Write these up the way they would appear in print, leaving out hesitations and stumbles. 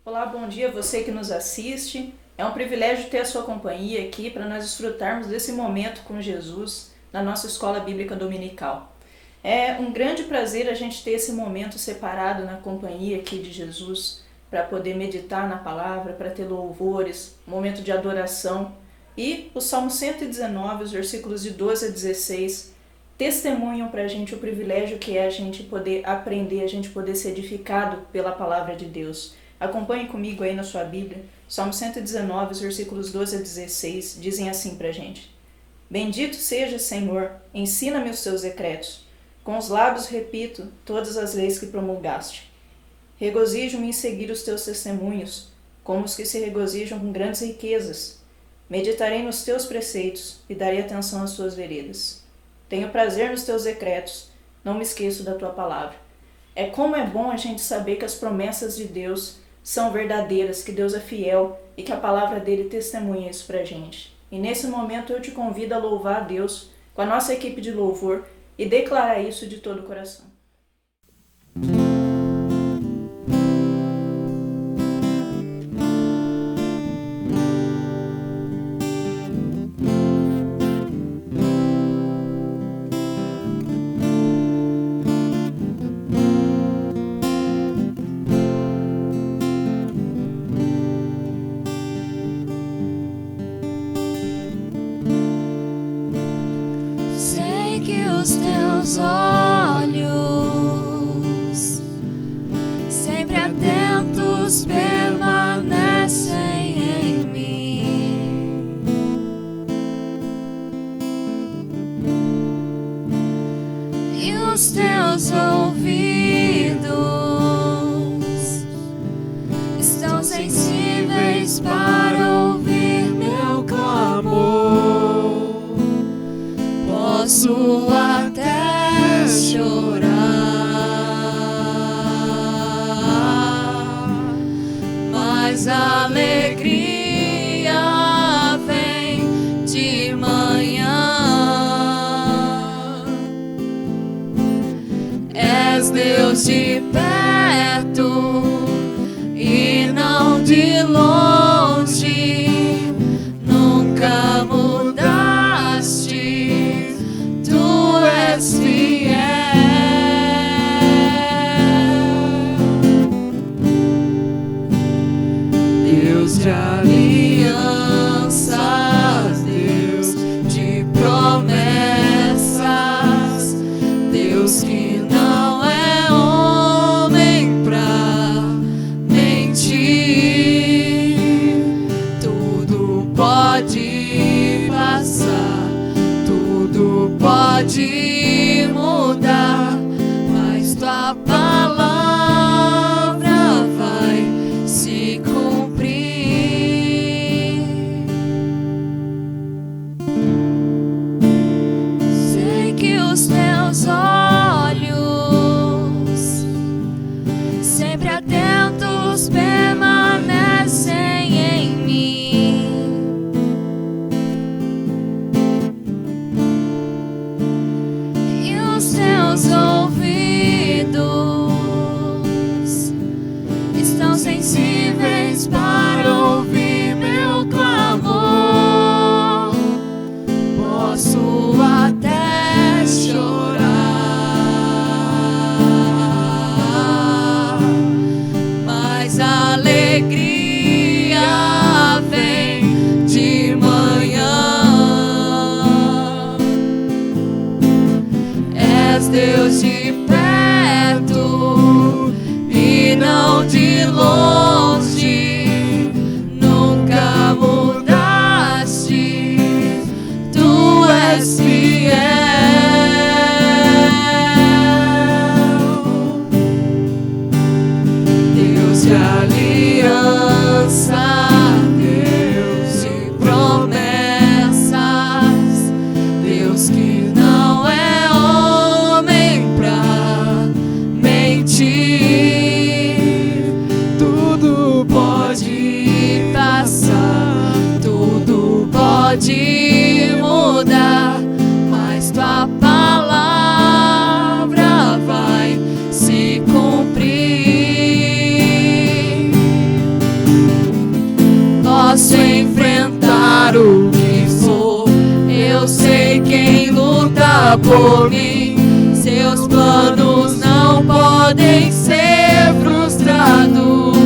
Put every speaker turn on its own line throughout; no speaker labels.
Olá, bom dia a você que nos assiste. É um privilégio ter a sua companhia aqui para nós desfrutarmos desse momento com Jesus na nossa escola bíblica dominical. É um grande prazer a gente ter esse momento separado na companhia aqui de Jesus para poder meditar na palavra, para ter louvores, momento de adoração. E o Salmo 119, os versículos de 12 a 16, testemunham para a gente o privilégio que é a gente poder aprender, a gente poder ser edificado pela palavra de Deus. Acompanhe comigo aí na sua Bíblia. Salmo 119, os versículos 12 a 16, dizem assim pra gente: Bendito seja, Senhor, ensina-me os teus decretos. Com os lábios repito todas as leis que promulgaste. Regozijo-me em seguir os teus testemunhos, como os que se regozijam com grandes riquezas. Meditarei nos teus preceitos e darei atenção às tuas veredas. Tenho prazer nos teus decretos, não me esqueço da tua palavra. Como é bom a gente saber que as promessas de Deus são verdadeiras, que Deus é fiel e que a palavra dele testemunha isso pra gente. E nesse momento eu te convido a louvar a Deus com a nossa equipe de louvor e declarar isso de todo o coração.
Os teus olhos, sempre atentos, permanecem em mim. E os teus ouvidos estão sensíveis para ouvir meu clamor. Posso até chorar, mas a alegria vem de manhã. És Deus de perto e não de longe, nunca mudaste. Tu és fiel, Deus de alianças, Deus de promessas, Deus que não é homem pra mentir. Tudo pode passar, tudo pode mudar, mas tua palavra vai se cumprir. Sei que os teus olhos, sempre atentos, permanecem em mim. Os teus ouvidos estão sensíveis para ouvir meu clamor. Posso até chorar, mas a alegria vem de manhã. Deus de perto e não de longe, nunca mudaste. Tu és fiel, Deus de aliança, Deus de promessas, Deus que não é homem pra mentir. Tudo pode passar, tudo pode mudar, mas tua palavra vai se cumprir. Posso enfrentar o que for, eu sei quem luta por mim. Seus planos não podem ser frustrados.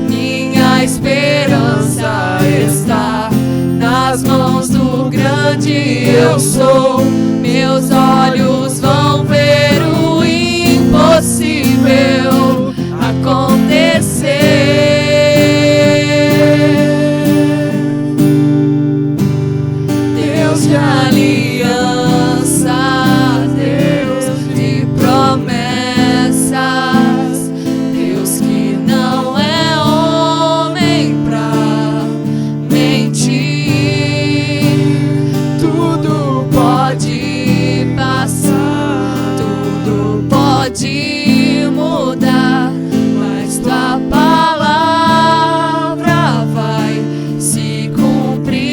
Minha esperança está nas mãos do grande eu sou. Meus olhos vão ver o impossível acontecer. Deus de aliança, Deus de promessas, Deus que não é homem pra mentir. Tudo pode passar, tudo pode mudar, mas tua palavra vai se cumprir.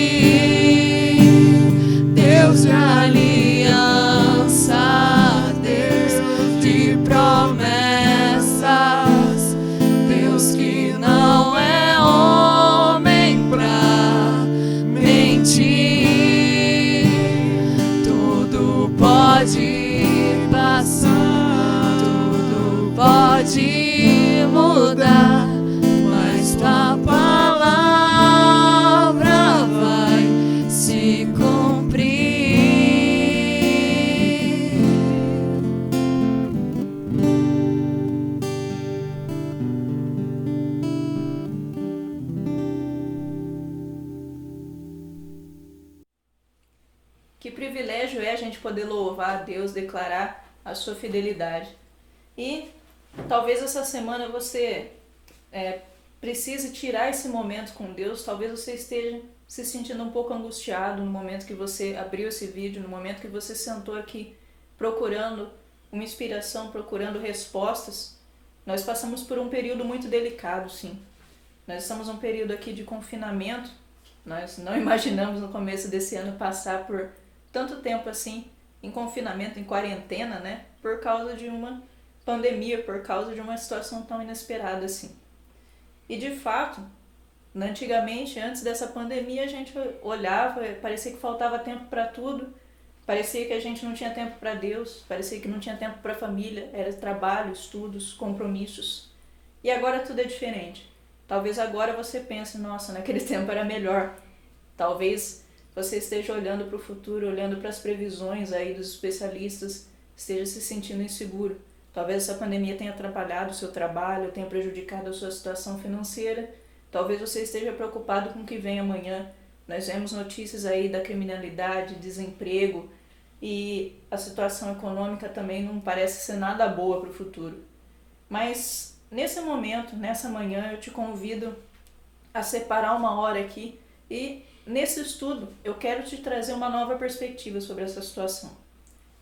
Deus de aliança, Deus de promessas, Deus que não é homem pra mentir. Tudo pode passar, tudo pode mudar, mas tua palavra vai se cumprir.
Que privilégio é a gente poder louvar a Deus, declarar a sua fidelidade. E talvez essa semana você precise tirar esse momento com Deus. Talvez você esteja se sentindo um pouco angustiado no momento que você abriu esse vídeo, no momento que você sentou aqui procurando uma inspiração, procurando respostas. Nós passamos por um período muito delicado, sim. Nós estamos num período aqui de confinamento. Nós não imaginamos no começo desse ano passar por tanto tempo assim em confinamento, em quarentena, né? Por causa de uma pandemia, por causa de uma situação tão inesperada assim. E de fato, antigamente, antes dessa pandemia, a gente olhava, parecia que faltava tempo para tudo, parecia que a gente não tinha tempo para Deus, parecia que não tinha tempo para a família, era trabalho, estudos, compromissos. E agora tudo é diferente. Talvez agora você pense, nossa, naquele tempo era melhor. Talvez você esteja olhando para o futuro, olhando para as previsões aí dos especialistas, esteja se sentindo inseguro. Talvez essa pandemia tenha atrapalhado o seu trabalho, tenha prejudicado a sua situação financeira. Talvez você esteja preocupado com o que vem amanhã. Nós vemos notícias aí da criminalidade, desemprego, e a situação econômica também não parece ser nada boa para o futuro. Mas nesse momento, nessa manhã, eu te convido a separar uma hora aqui e nesse estudo eu quero te trazer uma nova perspectiva sobre essa situação.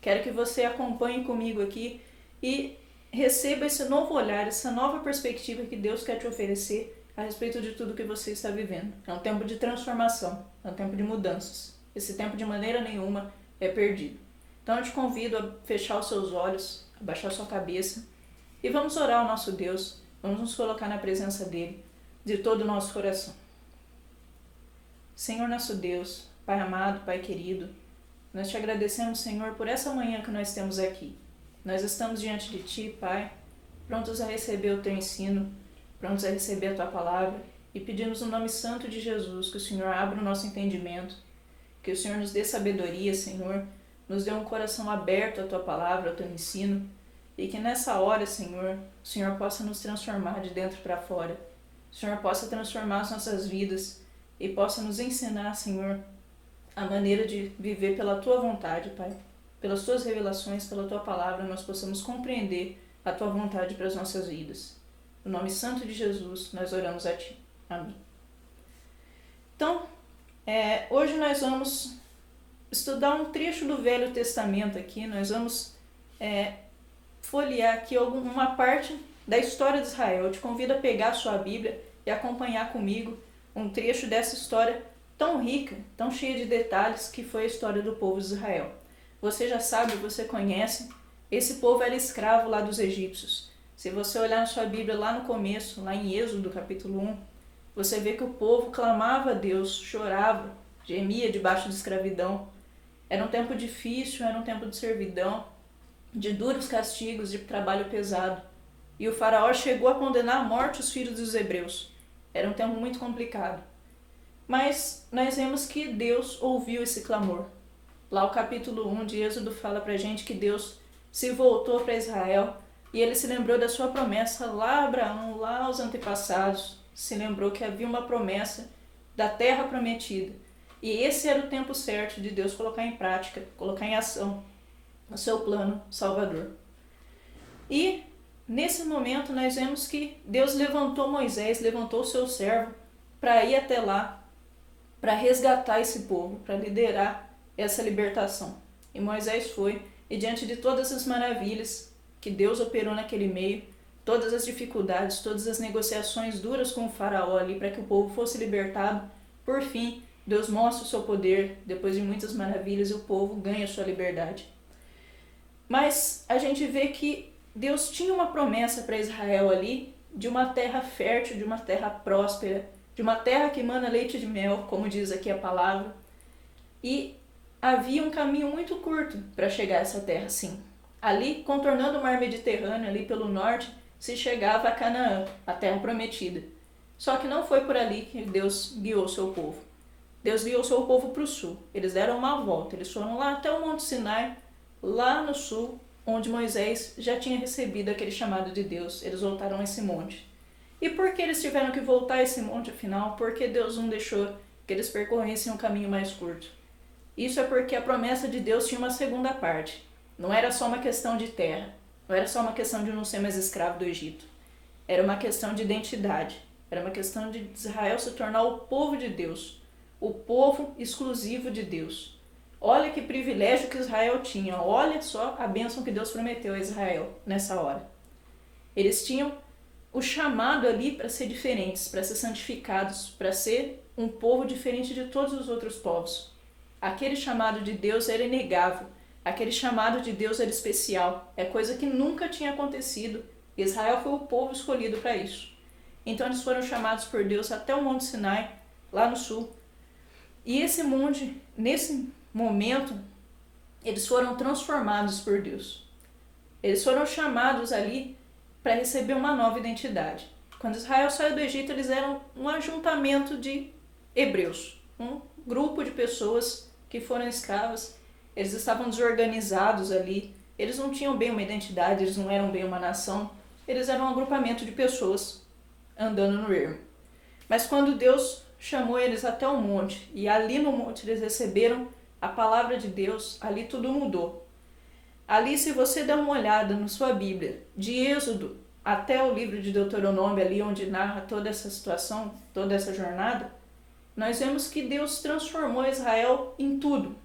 Quero que você acompanhe comigo aqui e receba esse novo olhar, essa nova perspectiva que Deus quer te oferecer a respeito de tudo que você está vivendo. É um tempo de transformação, é um tempo de mudanças. Esse tempo de maneira nenhuma é perdido. Então eu te convido a fechar os seus olhos, a baixar sua cabeça e vamos orar ao nosso Deus, vamos nos colocar na presença dEle de todo o nosso coração. Senhor nosso Deus, Pai amado, Pai querido, nós te agradecemos, Senhor, por essa manhã que nós temos aqui. Nós estamos diante de Ti, Pai, prontos a receber o Teu ensino, prontos a receber a Tua palavra e pedimos no nome santo de Jesus que o Senhor abra o nosso entendimento, que o Senhor nos dê sabedoria, Senhor, nos dê um coração aberto à Tua palavra, ao Teu ensino e que nessa hora, Senhor, o Senhor possa nos transformar de dentro para fora, o Senhor possa transformar as nossas vidas e possa nos ensinar, Senhor, a maneira de viver pela Tua vontade, Pai. Pelas Tuas revelações, pela Tua palavra, nós possamos compreender a Tua vontade para as nossas vidas. No nome santo de Jesus, nós oramos a Ti. Amém. Então, hoje nós vamos estudar um trecho do Velho Testamento aqui. Nós vamos folhear aqui uma parte da história de Israel. Eu te convido a pegar a sua Bíblia e acompanhar comigo um trecho dessa história tão rica, tão cheia de detalhes que foi a história do povo de Israel. Você já sabe, você conhece, esse povo era escravo lá dos egípcios. Se você olhar na sua Bíblia lá no começo, lá em Êxodo capítulo 1, você vê que o povo clamava a Deus, chorava, gemia debaixo de escravidão. Era um tempo difícil, era um tempo de servidão, de duros castigos, de trabalho pesado. E o faraó chegou a condenar à morte os filhos dos hebreus. Era um tempo muito complicado. Mas nós vemos que Deus ouviu esse clamor. Lá o capítulo 1 de Êxodo fala pra gente que Deus se voltou para Israel e ele se lembrou da sua promessa lá a Abraão, lá aos antepassados. Se lembrou que havia uma promessa da terra prometida. E esse era o tempo certo de Deus colocar em prática, colocar em ação o seu plano salvador. E nesse momento nós vemos que Deus levantou Moisés, levantou o seu servo para ir até lá, para resgatar esse povo, para liderar essa libertação. E Moisés foi, e diante de todas as maravilhas que Deus operou naquele meio, todas as dificuldades, todas as negociações duras com o faraó ali para que o povo fosse libertado, por fim, Deus mostra o seu poder, depois de muitas maravilhas, e o povo ganha a sua liberdade. Mas a gente vê que Deus tinha uma promessa para Israel ali, de uma terra fértil, de uma terra próspera, de uma terra que emana leite de mel, como diz aqui a palavra. E havia um caminho muito curto para chegar a essa terra, sim. Ali, contornando o mar Mediterrâneo, ali pelo norte, se chegava a Canaã, a terra prometida. Só que não foi por ali que Deus guiou o seu povo. Deus guiou o seu povo para o sul. Eles deram uma volta, eles foram lá até o Monte Sinai, lá no sul, onde Moisés já tinha recebido aquele chamado de Deus. Eles voltaram a esse monte. E por que eles tiveram que voltar a esse monte, afinal? Porque Deus não deixou que eles percorressem um caminho mais curto. Isso é porque a promessa de Deus tinha uma segunda parte. Não era só uma questão de terra. Não era só uma questão de não ser mais escravo do Egito. Era uma questão de identidade. Era uma questão de Israel se tornar o povo de Deus. O povo exclusivo de Deus. Olha que privilégio que Israel tinha. Olha só a bênção que Deus prometeu a Israel nessa hora. Eles tinham o chamado ali para ser diferentes, para ser santificados, para ser um povo diferente de todos os outros povos. Aquele chamado de Deus era inegável. Aquele chamado de Deus era especial. É coisa que nunca tinha acontecido. Israel foi o povo escolhido para isso. Então eles foram chamados por Deus até o Monte Sinai, lá no sul. E esse monte, nesse momento, eles foram transformados por Deus. Eles foram chamados ali para receber uma nova identidade. Quando Israel saiu do Egito, eles eram um ajuntamento de hebreus, um grupo de pessoas que foram escravas. Eles estavam desorganizados ali, eles não tinham bem uma identidade, eles não eram bem uma nação, eles eram um agrupamento de pessoas andando no ermo. Mas quando Deus chamou eles até o monte, e ali no monte eles receberam a palavra de Deus, ali tudo mudou. Ali, se você der uma olhada na sua Bíblia, de Êxodo até o livro de Deuteronômio, ali onde narra toda essa situação, toda essa jornada, nós vemos que Deus transformou Israel em tudo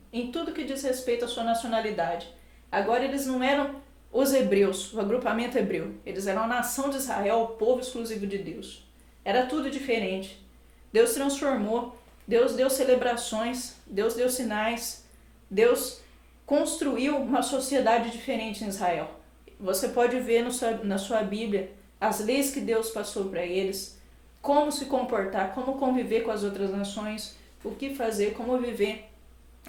que diz respeito à sua nacionalidade. Agora eles não eram os hebreus, o agrupamento hebreu. Eles eram a nação de Israel, o povo exclusivo de Deus. Era tudo diferente. Deus transformou, Deus deu celebrações, Deus deu sinais, Deus construiu uma sociedade diferente em Israel. Você pode ver na sua Bíblia as leis que Deus passou para eles, como se comportar, como conviver com as outras nações, o que fazer, como viver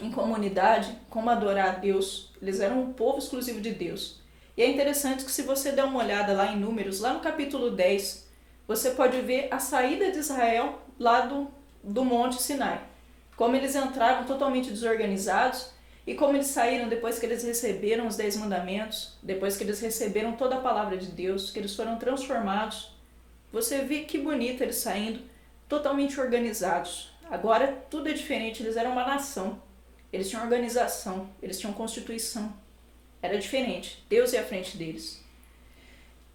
em comunidade, como adorar a Deus. Eles eram um povo exclusivo de Deus. E é interessante que se você der uma olhada lá em Números, lá no capítulo 10, você pode ver a saída de Israel lá do Monte Sinai. Como eles entraram totalmente desorganizados e como eles saíram depois que eles receberam os 10 mandamentos, depois que eles receberam toda a palavra de Deus, que eles foram transformados. Você vê que bonito eles saindo totalmente organizados. Agora tudo é diferente, eles eram uma nação. Eles tinham organização, eles tinham constituição. Era diferente, Deus ia à frente deles.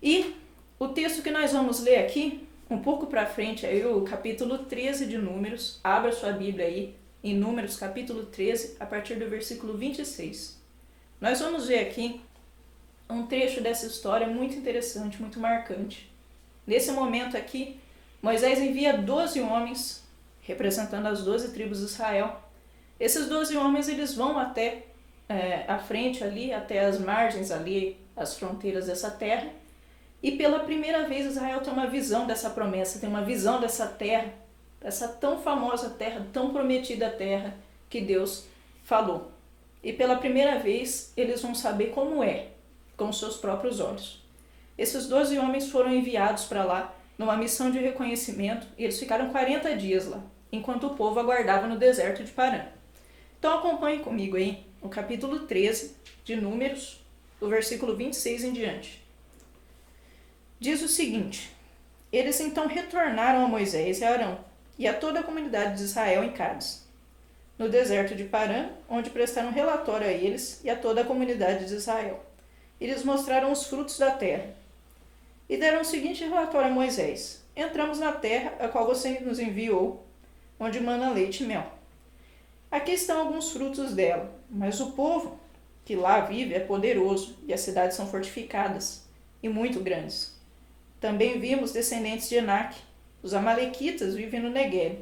E o texto que nós vamos ler aqui, um pouco para frente, é o capítulo 13 de Números. Abra sua Bíblia aí, em Números capítulo 13, a partir do versículo 26. Nós vamos ver aqui um trecho dessa história muito interessante, muito marcante. Nesse momento aqui, Moisés envia 12 homens representando as 12 tribos de Israel. Esses 12 homens, eles vão até a frente ali, até as margens ali, as fronteiras dessa terra, e pela primeira vez Israel tem uma visão dessa promessa, tem uma visão dessa terra, essa tão famosa terra, tão prometida terra que Deus falou. E pela primeira vez eles vão saber como é, com seus próprios olhos. Esses 12 homens foram enviados para lá numa missão de reconhecimento e eles ficaram 40 dias lá, enquanto o povo aguardava no deserto de Parã. Então acompanhe comigo aí no capítulo 13 de Números, do versículo 26 em diante. Diz o seguinte: eles então retornaram a Moisés e a Arão e a toda a comunidade de Israel em Cádiz, no deserto de Parã, onde prestaram relatório a eles e a toda a comunidade de Israel. Eles mostraram os frutos da terra e deram o seguinte relatório a Moisés: entramos na terra a qual você nos enviou, onde mana leite e mel. Aqui estão alguns frutos dela, mas o povo que lá vive é poderoso e as cidades são fortificadas e muito grandes. Também vimos descendentes de Enaque. Os amalequitas vivem no Negueb.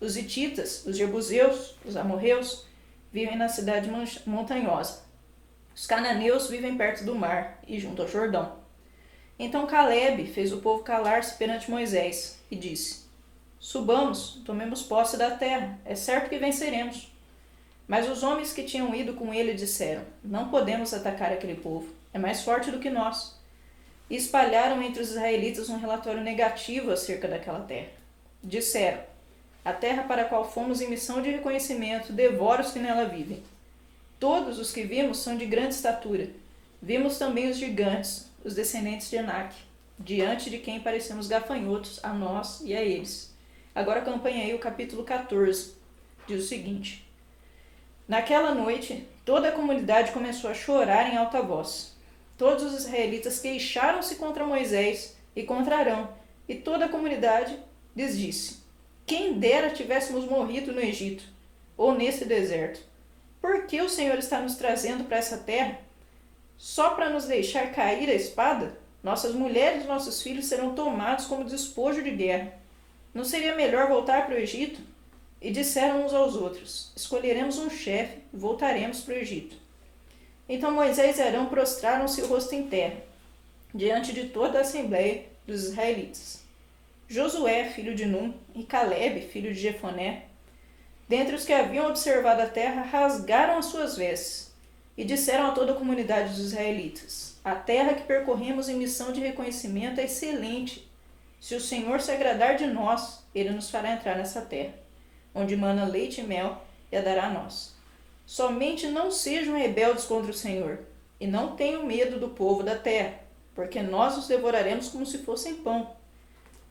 Os hititas, os jebuseus, os amorreus vivem na cidade montanhosa. Os cananeus vivem perto do mar e junto ao Jordão. Então Calebe fez o povo calar-se perante Moisés e disse: subamos, tomemos posse da terra, é certo que venceremos. Mas os homens que tinham ido com ele disseram: não podemos atacar aquele povo, é mais forte do que nós. E espalharam entre os israelitas um relatório negativo acerca daquela terra. Disseram: a terra para a qual fomos em missão de reconhecimento devora os que nela vivem. Todos os que vimos são de grande estatura. Vimos também os gigantes, os descendentes de Enaque, diante de quem parecemos gafanhotos a nós e a eles. Agora acompanhe aí o capítulo 14. Diz o seguinte: naquela noite, toda a comunidade começou a chorar em alta voz. Todos os israelitas queixaram-se contra Moisés e contra Arão, e toda a comunidade lhes disse: quem dera tivéssemos morrido no Egito, ou nesse deserto. Por que o Senhor está nos trazendo para essa terra? Só para nos deixar cair a espada? Nossas mulheres e nossos filhos serão tomados como despojo de guerra. Não seria melhor voltar para o Egito? E disseram uns aos outros: escolheremos um chefe e voltaremos para o Egito. Então Moisés e Arão prostraram-se o rosto em terra, diante de toda a assembleia dos israelitas. Josué, filho de Num, e Calebe, filho de Jefoné, dentre os que haviam observado a terra, rasgaram as suas vestes e disseram a toda a comunidade dos israelitas: a terra que percorremos em missão de reconhecimento é excelente. Se o Senhor se agradar de nós, ele nos fará entrar nessa terra, onde mana leite e mel, e a dará a nós. Somente não sejam rebeldes contra o Senhor, e não tenham medo do povo da terra, porque nós os devoraremos como se fossem pão.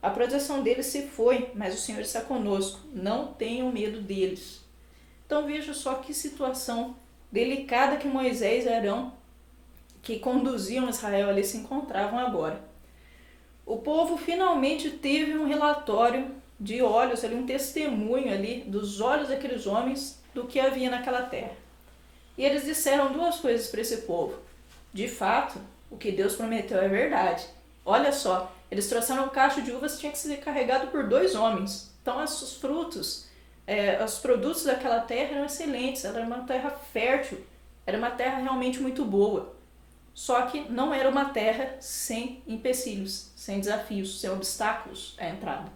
A proteção deles se foi, mas o Senhor está conosco. Não tenham medo deles. Então veja só que situação delicada que Moisés e Arão, que conduziam Israel ali, se encontravam agora. O povo finalmente teve um relatório de olhos, ali, um testemunho ali dos olhos daqueles homens do que havia naquela terra. E eles disseram duas coisas para esse povo: de fato, o que Deus prometeu é verdade. Olha só, eles trouxeram um cacho de uvas que tinha que ser carregado por 2 homens. Então os frutos, os produtos daquela terra eram excelentes, ela era uma terra fértil, era uma terra realmente muito boa. Só que não era uma terra sem empecilhos, sem desafios, sem obstáculos à entrada.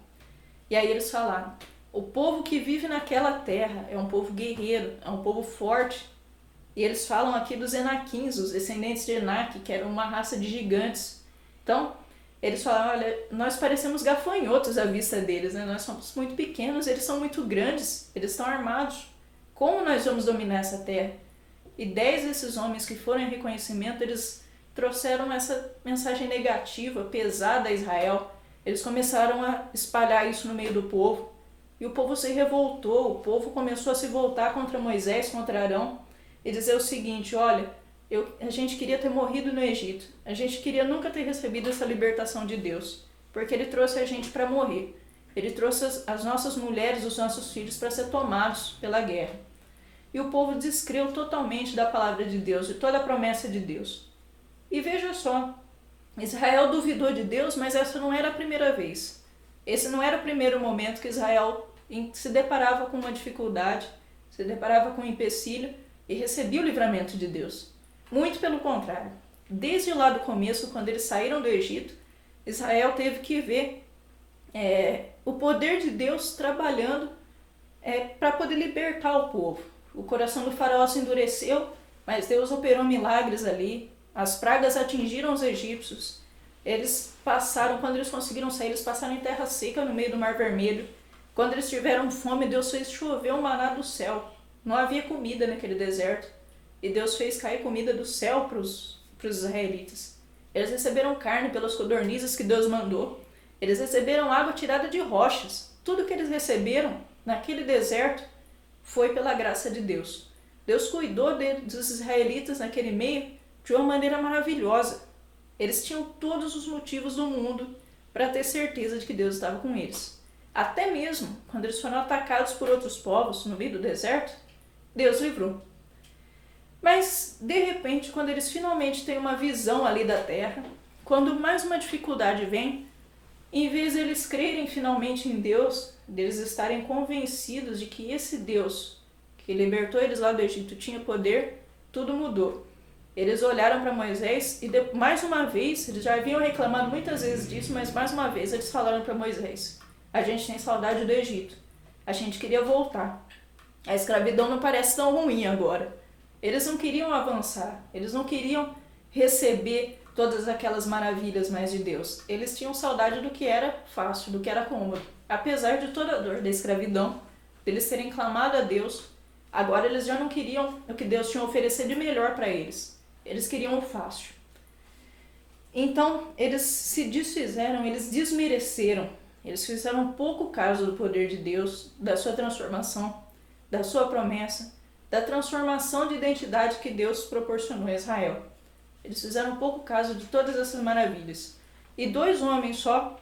E aí eles falaram: o povo que vive naquela terra é um povo guerreiro, é um povo forte. E eles falam aqui dos Enaquins, os descendentes de Enaque, que eram uma raça de gigantes. Então, eles falaram: olha, nós parecemos gafanhotos à vista deles, né? Nós somos muito pequenos, eles são muito grandes, eles estão armados. Como nós vamos dominar essa terra? E 10 desses homens que foram em reconhecimento, eles trouxeram essa mensagem negativa, pesada a Israel. Eles começaram a espalhar isso no meio do povo. E o povo se revoltou, o povo começou a se voltar contra Moisés, contra Arão, e dizer o seguinte: olha, a gente queria ter morrido no Egito, a gente queria nunca ter recebido essa libertação de Deus, porque ele trouxe a gente para morrer. Ele trouxe as nossas mulheres, os nossos filhos para ser tomados pela guerra. E o povo descreu totalmente da palavra de Deus, de toda a promessa de Deus. E veja só, Israel duvidou de Deus, mas essa não era a primeira vez. Esse não era o primeiro momento que Israel se deparava com uma dificuldade, se deparava com um empecilho e recebia o livramento de Deus. Muito pelo contrário. Desde lá do começo, quando eles saíram do Egito, Israel teve que ver o poder de Deus trabalhando para poder libertar o povo. O coração do faraó se endureceu, mas Deus operou milagres ali. As pragas atingiram os egípcios. Eles passaram, quando eles conseguiram sair, eles passaram em terra seca no meio do Mar Vermelho. Quando eles tiveram fome, Deus fez chover um maná do céu. Não havia comida naquele deserto. E Deus fez cair comida do céu para os israelitas. Eles receberam carne pelas codornizes que Deus mandou. Eles receberam água tirada de rochas. Tudo que eles receberam naquele deserto foi pela graça de Deus. Deus cuidou dos israelitas naquele meio de uma maneira maravilhosa. Eles tinham todos os motivos do mundo para ter certeza de que Deus estava com eles. Até mesmo quando eles foram atacados por outros povos no meio do deserto, Deus livrou. Mas, de repente, quando eles finalmente têm uma visão ali da terra, quando mais uma dificuldade vem, em vez de eles crerem finalmente em Deus, deles estarem convencidos de que esse Deus que libertou eles lá do Egito tinha poder, tudo mudou. Eles olharam para Moisés e mais uma vez, eles já haviam reclamado muitas vezes disso, mas mais uma vez eles falaram para Moisés: a gente tem saudade do Egito, a gente queria voltar. A escravidão não parece tão ruim agora. Eles não queriam avançar, eles não queriam receber todas aquelas maravilhas mais de Deus. Eles tinham saudade do que era fácil, do que era cômodo. Apesar de toda a dor da escravidão, deles terem clamado a Deus, agora eles já não queriam o que Deus tinha a oferecer de melhor para eles. Eles queriam o fácil. Então, eles se desfizeram, eles desmereceram. Eles fizeram pouco caso do poder de Deus, da sua transformação, da sua promessa, da transformação de identidade que Deus proporcionou a Israel. Eles fizeram pouco caso de todas essas maravilhas. E 2 homens só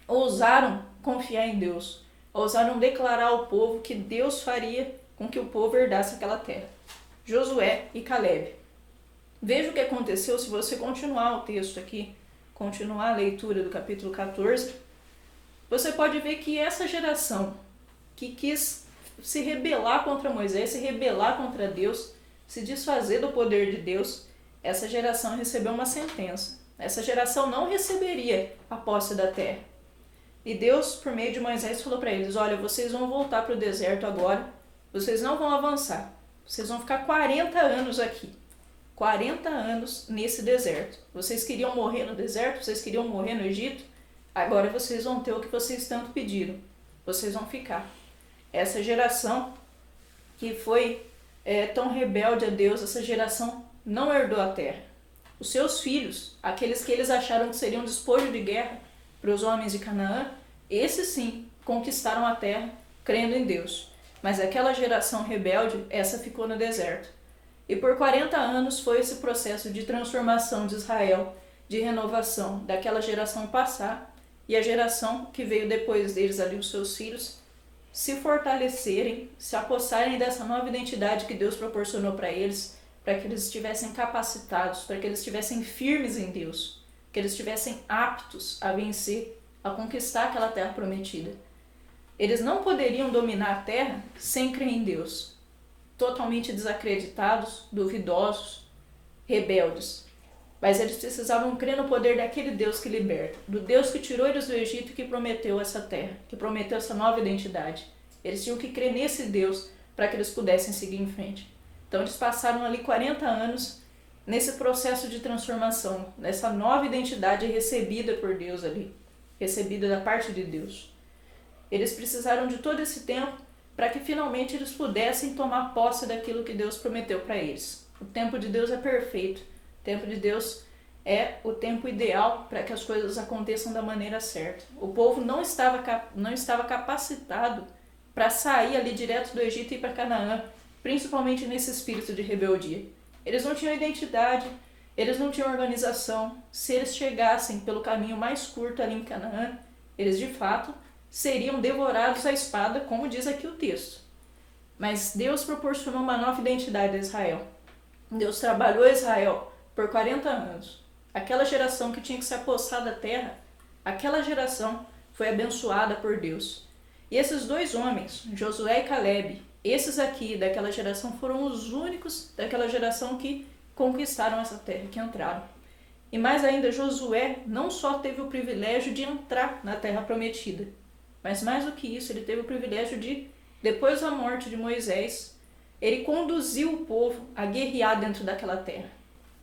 ousaram confiar em Deus, ousaram declarar ao povo que Deus faria com que o povo herdasse aquela terra: Josué e Calebe. Veja o que aconteceu se você continuar o texto aqui, continuar a leitura do capítulo 14. Você pode ver que essa geração que quis se rebelar contra Moisés, se rebelar contra Deus, se desfazer do poder de Deus, essa geração recebeu uma sentença. Essa geração não receberia a posse da terra. E Deus, por meio de Moisés, falou para eles: olha, vocês vão voltar para o deserto agora, vocês não vão avançar, vocês vão ficar 40 anos aqui. 40 anos nesse deserto. Vocês queriam morrer no deserto, vocês queriam morrer no Egito, agora vocês vão ter o que vocês tanto pediram. Vocês vão ficar. Essa geração que foi tão rebelde a Deus, essa geração não herdou a terra. Os seus filhos, aqueles que eles acharam que seriam despojo de guerra para os homens de Canaã, esses sim conquistaram a terra crendo em Deus. Mas aquela geração rebelde, essa ficou no deserto. E por 40 anos foi esse processo de transformação de Israel, de renovação daquela geração passar e a geração que veio depois deles ali, os seus filhos, se fortalecerem, se apossarem dessa nova identidade que Deus proporcionou para eles, para que eles estivessem capacitados, para que eles estivessem firmes em Deus, que eles estivessem aptos a vencer, a conquistar aquela terra prometida. Eles não poderiam dominar a terra sem crer em Deus. Totalmente desacreditados, duvidosos, rebeldes. Mas eles precisavam crer no poder daquele Deus que liberta, do Deus que tirou eles do Egito e que prometeu essa terra, que prometeu essa nova identidade. Eles tinham que crer nesse Deus para que eles pudessem seguir em frente. Então eles passaram ali 40 anos nesse processo de transformação, nessa nova identidade recebida por Deus ali, recebida da parte de Deus. Eles precisaram de todo esse tempo para que finalmente eles pudessem tomar posse daquilo que Deus prometeu para eles. O tempo de Deus é perfeito. O tempo de Deus é o tempo ideal para que as coisas aconteçam da maneira certa. O povo não estava capacitado para sair ali direto do Egito e ir para Canaã, principalmente nesse espírito de rebeldia. Eles não tinham identidade, eles não tinham organização. Se eles chegassem pelo caminho mais curto ali em Canaã, eles de fato seriam devorados à espada, como diz aqui o texto. Mas Deus proporcionou uma nova identidade a Israel. Deus trabalhou Israel por 40 anos. Aquela geração que tinha que se apossar da terra, aquela geração foi abençoada por Deus. E esses dois homens, Josué e Calebe, esses aqui daquela geração foram os únicos daquela geração que conquistaram essa terra, que entraram. E mais ainda, Josué não só teve o privilégio de entrar na terra prometida, mas mais do que isso, ele teve o privilégio de, depois da morte de Moisés, ele conduziu o povo a guerrear dentro daquela terra.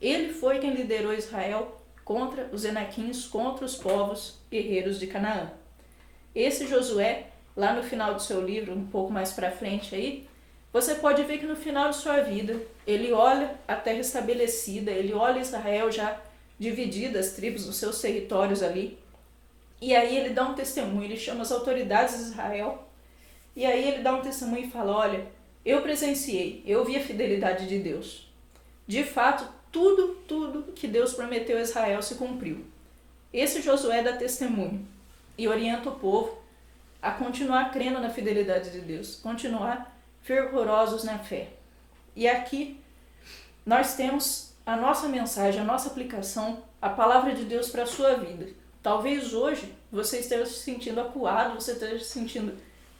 Ele foi quem liderou Israel contra os Enaquins, contra os povos guerreiros de Canaã. Esse Josué, lá no final do seu livro, um pouco mais para frente aí, você pode ver que no final de sua vida, ele olha a terra estabelecida, ele olha Israel já dividida, as tribos nos seus territórios ali, e aí ele dá um testemunho, ele chama as autoridades de Israel, e aí ele dá um testemunho e fala, olha, eu presenciei, eu vi a fidelidade de Deus. De fato, tudo que Deus prometeu a Israel se cumpriu. Esse Josué dá testemunho e orienta o povo a continuar crendo na fidelidade de Deus, continuar fervorosos na fé. E aqui nós temos a nossa mensagem, a nossa aplicação, a palavra de Deus para a sua vida. Talvez hoje você esteja se sentindo acuado, você esteja se sentindo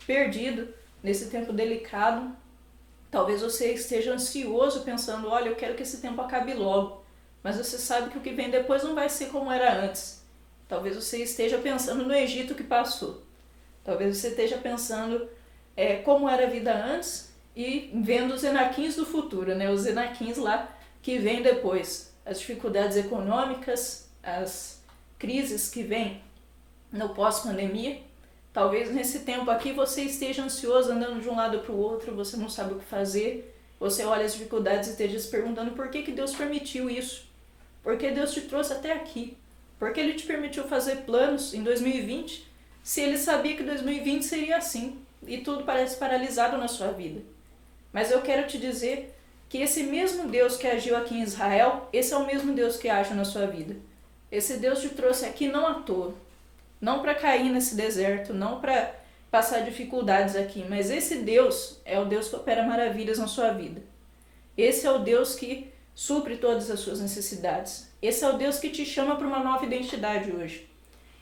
perdido nesse tempo delicado. Talvez você esteja ansioso pensando, olha, eu quero que esse tempo acabe logo. Mas você sabe que o que vem depois não vai ser como era antes. Talvez você esteja pensando no Egito que passou. Talvez você esteja pensando como era a vida antes e vendo os Enaquins do futuro, né? Os Enaquins lá que vêm depois. As dificuldades econômicas, as crises que vêm no pós-pandemia. Talvez nesse tempo aqui você esteja ansioso, andando de um lado para o outro, você não sabe o que fazer, você olha as dificuldades e esteja se perguntando por que Deus permitiu isso, por que Deus te trouxe até aqui, por que Ele te permitiu fazer planos em 2020, se Ele sabia que 2020 seria assim e tudo parece paralisado na sua vida. Mas eu quero te dizer que esse mesmo Deus que agiu aqui em Israel, esse é o mesmo Deus que age na sua vida. Esse Deus te trouxe aqui não à toa. Não para cair nesse deserto, não para passar dificuldades aqui, mas esse Deus é o Deus que opera maravilhas na sua vida. Esse é o Deus que supre todas as suas necessidades. Esse é o Deus que te chama para uma nova identidade hoje.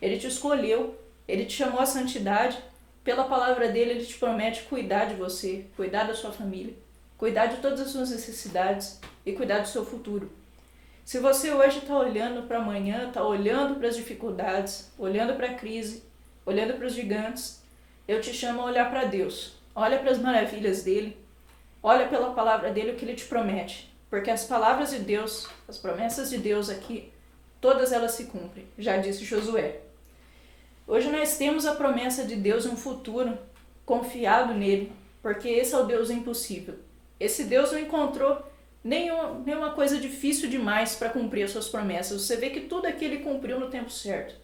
Ele te escolheu, Ele te chamou à santidade, pela palavra dele Ele te promete cuidar de você, cuidar da sua família, cuidar de todas as suas necessidades e cuidar do seu futuro. Se você hoje está olhando para amanhã, está olhando para as dificuldades, olhando para a crise, olhando para os gigantes, eu te chamo a olhar para Deus. Olha para as maravilhas dele, olha pela palavra dele o que ele te promete. Porque as palavras de Deus, as promessas de Deus aqui, todas elas se cumprem, já disse Josué. Hoje nós temos a promessa de Deus em um futuro confiado nele, porque esse é o Deus impossível. Esse Deus não encontrou nenhuma coisa difícil demais para cumprir as suas promessas. Você vê que tudo aqui ele cumpriu no tempo certo.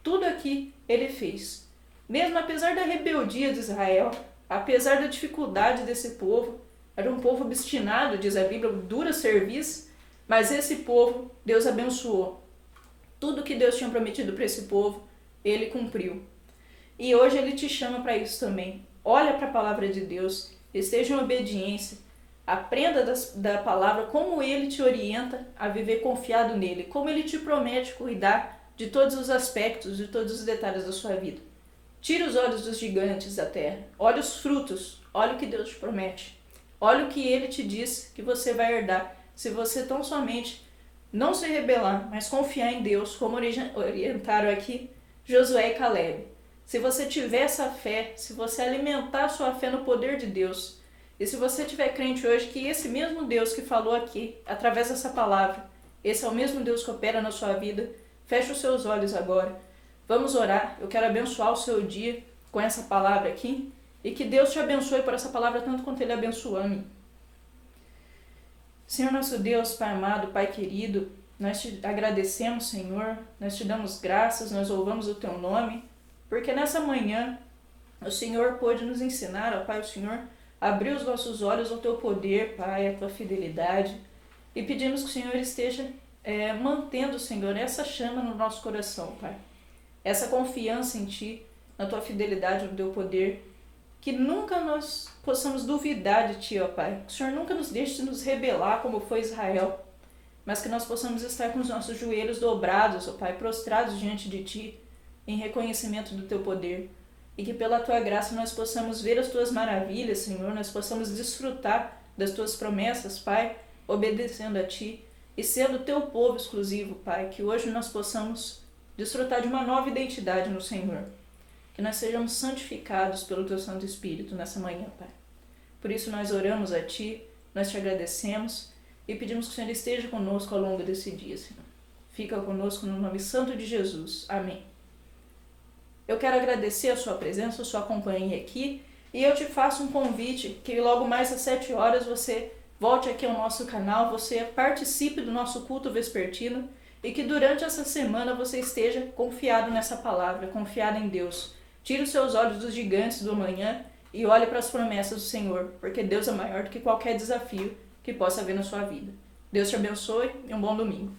Tudo aqui ele fez. Mesmo apesar da rebeldia de Israel, apesar da dificuldade desse povo, era um povo obstinado, diz a Bíblia, dura serviço, mas esse povo Deus abençoou. Tudo que Deus tinha prometido para esse povo, ele cumpriu. E hoje ele te chama para isso também. Olha para a palavra de Deus, esteja em obediência. Aprenda da palavra como ele te orienta a viver confiado nele, como ele te promete cuidar de todos os aspectos, de todos os detalhes da sua vida. Tira os olhos dos gigantes da terra, olha os frutos, olha o que Deus te promete, olha o que ele te diz que você vai herdar, se você tão somente não se rebelar, mas confiar em Deus, como orientaram aqui Josué e Calebe. Se você tiver essa fé, se você alimentar a sua fé no poder de Deus, e se você tiver crente hoje que esse mesmo Deus que falou aqui, através dessa palavra, esse é o mesmo Deus que opera na sua vida, feche os seus olhos agora. Vamos orar. Eu quero abençoar o seu dia com essa palavra aqui. E que Deus te abençoe por essa palavra tanto quanto Ele abençoou a mim. Senhor nosso Deus, Pai amado, Pai querido, nós te agradecemos, Senhor. Nós te damos graças, nós louvamos o Teu nome. Porque nessa manhã o Senhor pôde nos ensinar, ó Pai, o Senhor abriu os nossos olhos ao Teu poder, Pai, à Tua fidelidade. E pedimos que o Senhor esteja mantendo, Senhor, essa chama no nosso coração, Pai. Essa confiança em Ti, na Tua fidelidade, no Teu poder. Que nunca nós possamos duvidar de Ti, ó Pai. Que o Senhor nunca nos deixe nos rebelar como foi Israel. Mas que nós possamos estar com os nossos joelhos dobrados, ó Pai, prostrados diante de Ti, em reconhecimento do Teu poder. e que pela Tua graça nós possamos ver as Tuas maravilhas, Senhor, nós possamos desfrutar das Tuas promessas, Pai, obedecendo a Ti e sendo Teu povo exclusivo, Pai, que hoje nós possamos desfrutar de uma nova identidade no Senhor, que nós sejamos santificados pelo Teu Santo Espírito nessa manhã, Pai. Por isso nós oramos a Ti, nós Te agradecemos e pedimos que o Senhor esteja conosco ao longo desse dia, Senhor. Fica conosco no nome santo de Jesus. Amém. Eu quero agradecer a sua presença, a sua companhia aqui, e eu te faço um convite que logo mais às 7 horas você volte aqui ao nosso canal, você participe do nosso culto vespertino e que durante essa semana você esteja confiado nessa palavra, confiado em Deus. Tire os seus olhos dos gigantes do amanhã e olhe para as promessas do Senhor, porque Deus é maior do que qualquer desafio que possa haver na sua vida. Deus te abençoe e um bom domingo.